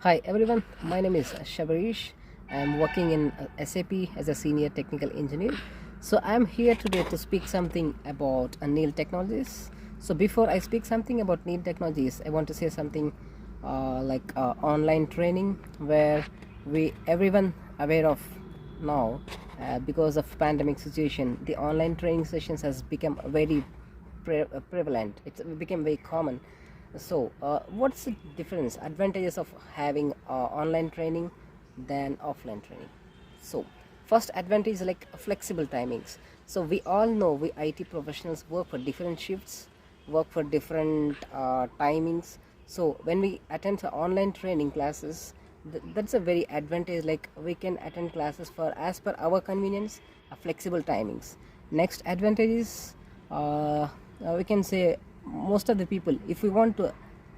Hi everyone, my name is Shabarish. I am working in SAP as a senior technical engineer. So I am here today to speak something about Neil Technologies. So before I speak something about Neil Technologies, I want to say something like online training where we everyone aware of now because of pandemic situation. The online training sessions has become very prevalent. It's became very common. So what's the difference advantages of having online training than offline training? So first advantage is like flexible timings. So we all know we IT professionals work for different shifts, work for different timings. So when we attend the online training classes, that's a very advantage, like we can attend classes for as per our convenience, flexible timings. Next advantage is we can say most of the people, if we want to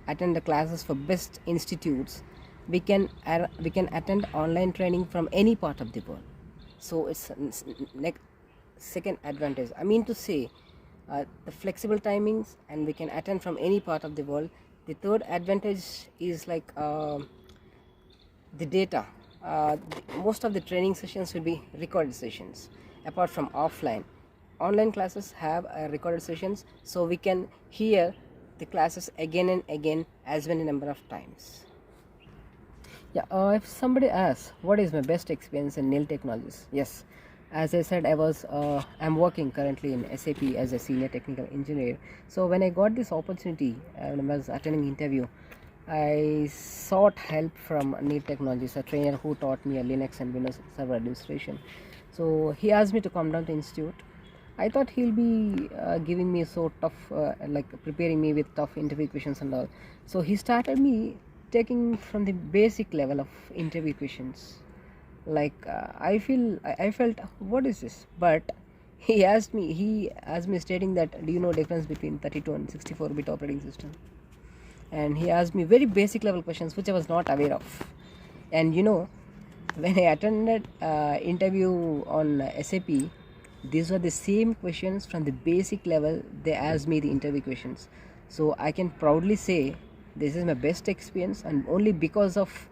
attend the classes for best institutes, we can attend online training from any part of the world. So it's like second advantage, I mean to say, the flexible timings, and we can attend from any part of the world. The third advantage is like the data. Most of the training sessions will be recorded sessions. Apart from offline, online classes have recorded sessions, so we can hear the classes again and again as many number of times. Yeah, if somebody asks what is my best experience in Neil Technologies, yes, as I said, I'm working currently in SAP as a senior technical engineer. So when I got this opportunity, when I was attending interview, I sought help from Neil Technologies, a trainer who taught me a Linux and Windows Server administration. So he asked me to come down to institute. I thought he'll be giving me so tough, like preparing me with tough interview questions and all. So he started me taking from the basic level of interview questions. Like I felt, what is this? But he asked me stating that, do you know difference between 32 and 64-bit operating system? And he asked me very basic level questions which I was not aware of. And when I attended interview on SAP, these were the same questions from the basic level they asked me the interview questions. So I can proudly say this is my best experience, and only because of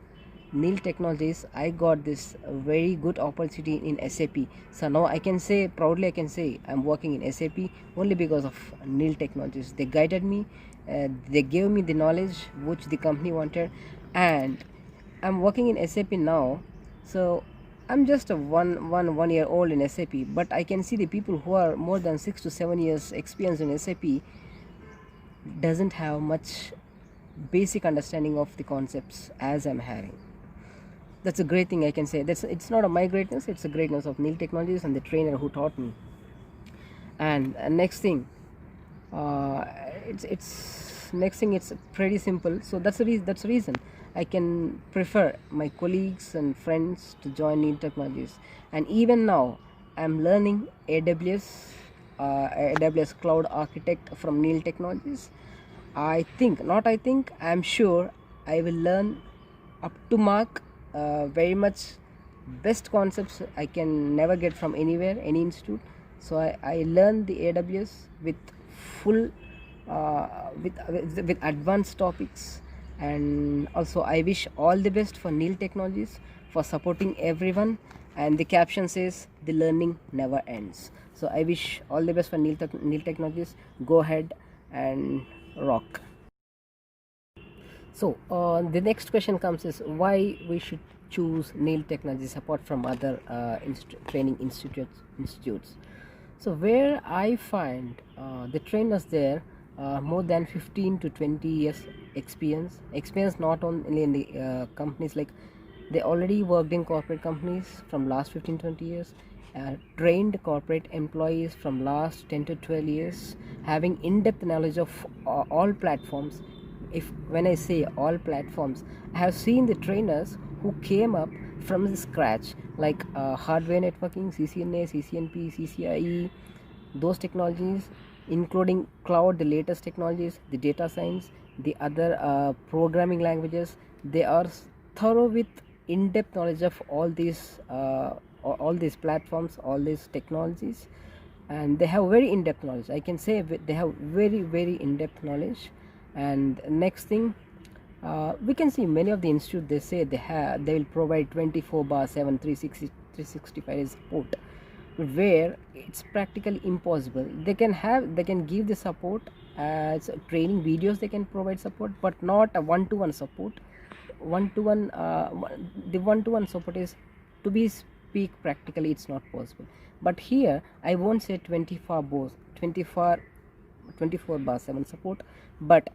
Neil Technologies I got this very good opportunity in SAP. So now I can say proudly, I can say I'm working in SAP only because of Neil Technologies. They guided me, they gave me the knowledge which the company wanted, and I'm working in SAP now. So I'm just a one year old in SAP, but I can see the people who are more than 6 to 7 years experience in SAP doesn't have much basic understanding of the concepts as I'm having. That's a great thing I can say. That's It's not my greatness, it's the greatness of Neil Technologies and the trainer who taught me. And next thing, uh, it's next thing, it's pretty simple. So that's the reason I can prefer my colleagues and friends to join Neil Technologies. And even now I'm learning AWS cloud architect from Neil Technologies. I'm sure I will learn up to mark, very much best concepts I can never get from anywhere, any institute. So I learned the AWS with full, with advanced topics. And also I wish all the best for Neil Technologies for supporting everyone. And the caption says the learning never ends. So I wish all the best for Neil Technologies. Go ahead and rock. So the next question comes is why we should choose Neil Technologies apart from other training institutes. So where I find the trainers there, more than 15 to 20 years experience not only in the companies, like they already worked in corporate companies from last 15-20 years, trained corporate employees from last 10 to 12 years, having in-depth knowledge of all platforms. If when I say all platforms, I have seen the trainers who came up from the scratch, like hardware networking, CCNA, CCNP, CCIE, those technologies, including cloud, the latest technologies, the data science, the other programming languages. They are thorough with in-depth knowledge of all these platforms, all these technologies. And they have very in-depth knowledge, I can say. They have very in-depth knowledge. And next thing, We can see many of the institute, they say they will provide 24/7 365 days support, where it's practically impossible. They can give the support as training videos, they can provide support, but not a one-to-one support. The one-to-one support is to be speak practically, it's not possible. But here I won't say 24/7 support, but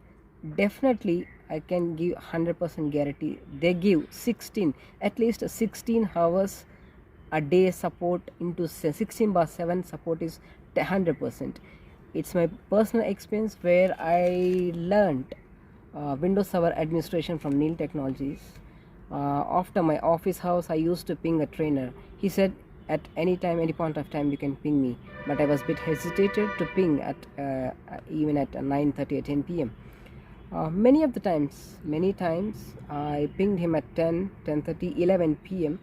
definitely I can give 100% guarantee they give 16, at least 16 hours a day support into 16/7 support is 100%. It's my personal experience where I learned Windows Server administration from Neil Technologies. After my office hours, I used to ping a trainer. He said at any time, any point of time you can ping me, but I was a bit hesitated to ping at even at 9:30 or 10 p.m. Many times I pinged him at 10, 10:30, 11 p.m.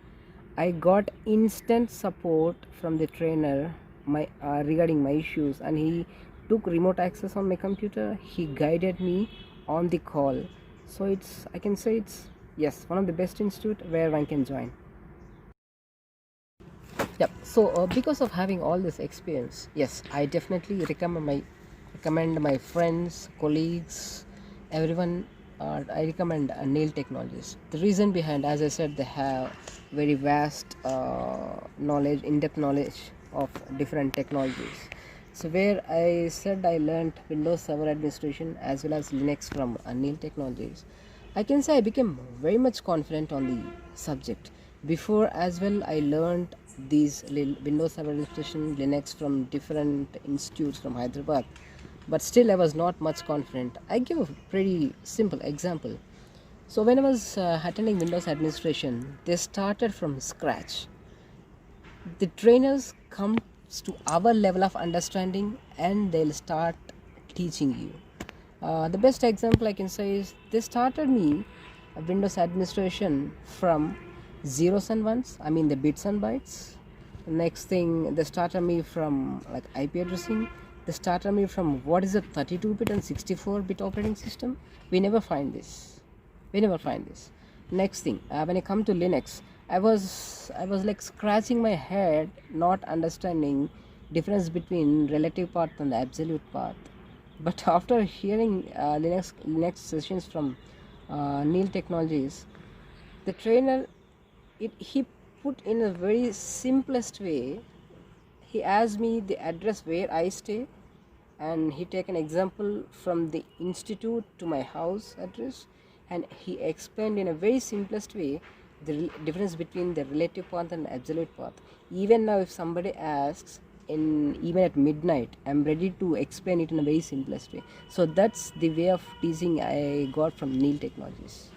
I got instant support from the trainer regarding my issues, and he took remote access on my computer. He guided me on the call. So I can say it's, yes, one of the best institute where one can join. Yep. So because of having all this experience, yes, I definitely recommend my friends, colleagues, everyone. I recommend Neil Technologies. The reason behind, as I said, they have very vast knowledge, in-depth knowledge of different technologies. So where I said I learned Windows Server administration as well as Linux from Neil Technologies, I can say I became very much confident on the subject. Before as well, I learned these Windows Server administration, Linux from different institutes from Hyderabad, but still I was not much confident. I give a pretty simple example. So when I was attending Windows administration, they started from scratch. The trainers come to our level of understanding and they'll start teaching you. The best example I can say is they started me Windows administration from zeros and ones, I mean the bits and bytes. Next thing, they started me from like IP addressing. They started me from what is a 32-bit and 64-bit operating system. We never find this. Next thing, when I come to Linux, I was like scratching my head, not understanding difference between relative path and the absolute path. But after hearing Linux sessions from Neil Technologies, the trainer, he put in a very simplest way. He asked me the address where I stay, and he take an example from the institute to my house address, and he explained in a very simplest way the difference between the relative path and absolute path. Even now if somebody asks, even at midnight, I'm ready to explain it in a very simplest way. So that's the way of teaching I got from Neil Technologies.